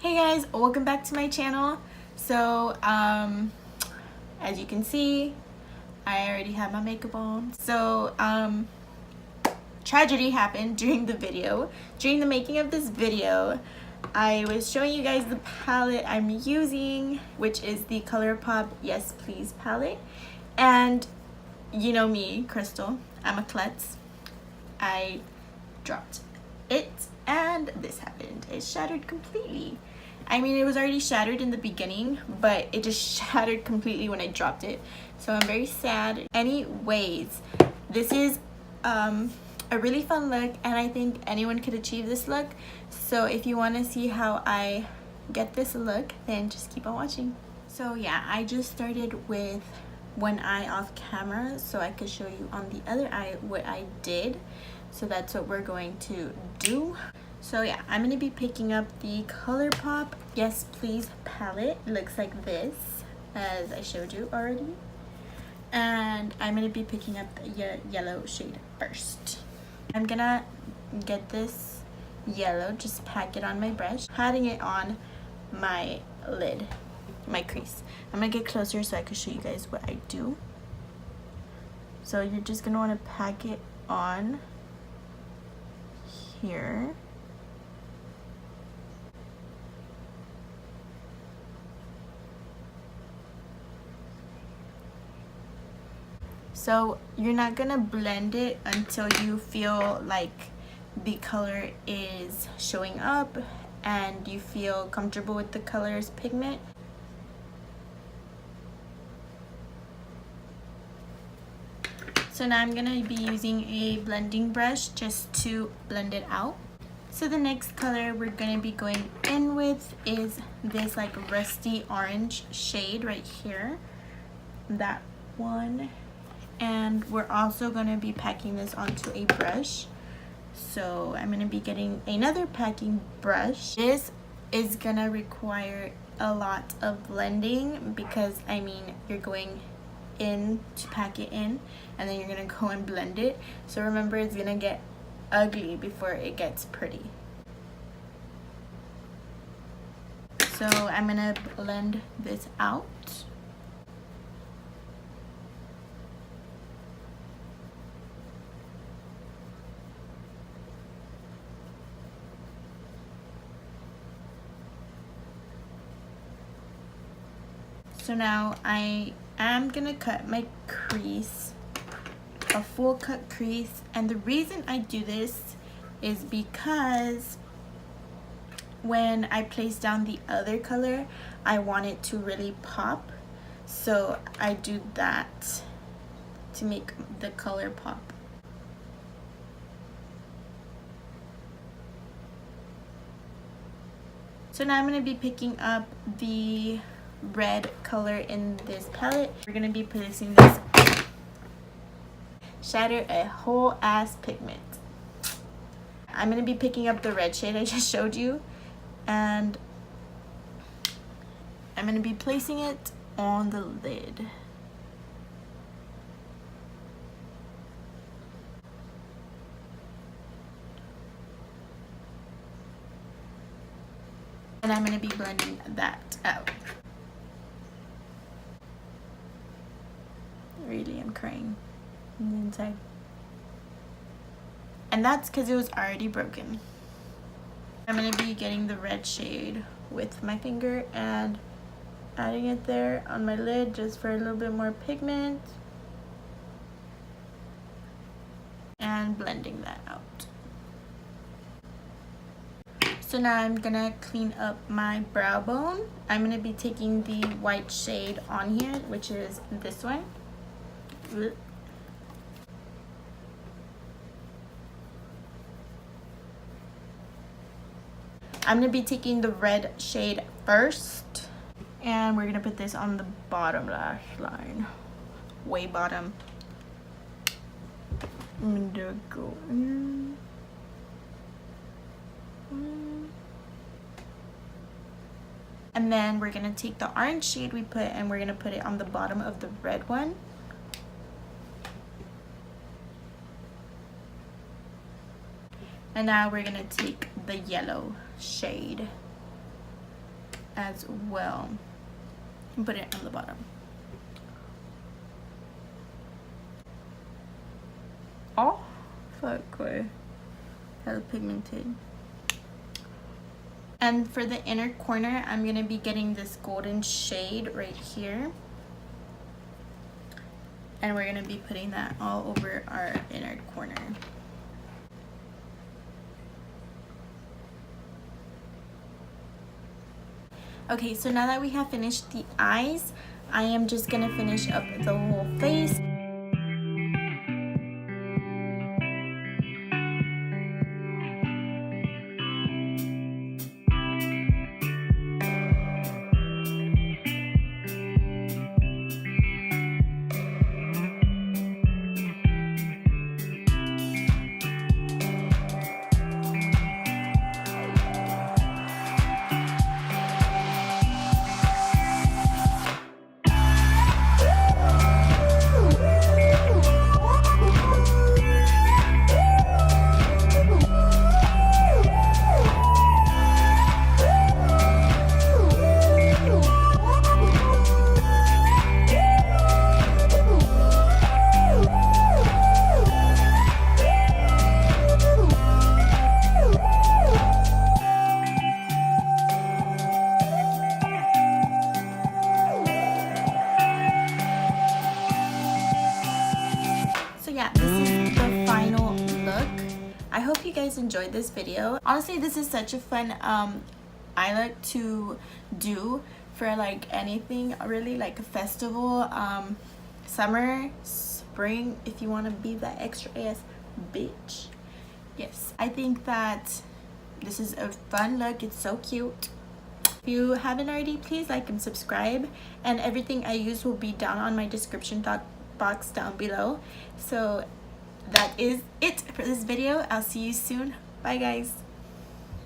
Hey guys, welcome back to my channel. So as you can see, I already have my makeup on. So tragedy happened during the video. During the making of this video, I was showing you guys the palette I'm using, which is the ColourPop Yes Please palette. And you know me, Krystal, I'm a klutz. I dropped it and this happened. It shattered completely. I mean, it was already shattered in the beginning, but it just shattered completely when I dropped it. So I'm very sad. Anyways, this is a really fun look, and I think anyone could achieve this look. So if you want to see how I get this look, then just keep on watching. So yeah, I just started with one eye off camera so I could show you on the other eye what I did. So that's what we're going to do. So yeah, I'm going to be picking up the ColourPop Yes Please palette. It looks like this, as I showed you already. And I'm going to be picking up the yellow shade first. I'm going to get this yellow, just pack it on my brush, patting it on my lid, my crease. I'm going to get closer so I can show you guys what I do. So you're just going to want to pack it on here. So you're not gonna blend it until you feel like the color is showing up and you feel comfortable with the color's pigment. So now I'm gonna be using a blending brush just to blend it out. So the next color we're gonna be going in with is this like rusty orange shade right here. That one. And we're also going to be packing this onto a brush. So I'm going to be getting another packing brush. This is going to require a lot of blending because, I mean, you're going in to pack it in and then you're going to go and blend it. So remember, it's going to get ugly before it gets pretty. So I'm going to blend this out. So now I am gonna cut my crease, a full cut crease, and the reason I do this is because when I place down the other color, I want it to really pop. So I do that to make the color pop. So now I'm gonna be picking up the red color in this palette. We're gonna be placing this, shatter a whole ass pigment. I'm gonna be picking up the red shade I just showed you, and I'm gonna be placing it on the lid. And I'm gonna be blending that out. Really, I'm crying on the inside. And that's because it was already broken. I'm going to be getting the red shade with my finger and adding it there on my lid just for a little bit more pigment. And blending that out. So now I'm going to clean up my brow bone. I'm going to be taking the white shade on here, which is this one. I'm going to be taking the red shade first, and we're going to put this on the bottom lash line, way bottom. And then we're going to take the orange shade we put and we're going to put it on the bottom of the red one. And now we're going to take the yellow shade as well. Put it on the bottom. Oh, fuck, hella pigmented. And for the inner corner, I'm gonna be getting this golden shade right here. And we're gonna be putting that all over our inner corner. Okay, so now that we have finished the eyes, I am just gonna finish up the whole face. Yeah, this is the final look. I hope you guys enjoyed this video. Honestly, this is such a fun eye look to do for like anything, really, like a festival, summer, spring, if you want to be that extra ass bitch. Yes, I think that this is a fun look. It's so cute. If you haven't already, please like and subscribe, and everything I use will be down on my description box down below. So that is it for this video. I'll see you soon. Bye guys.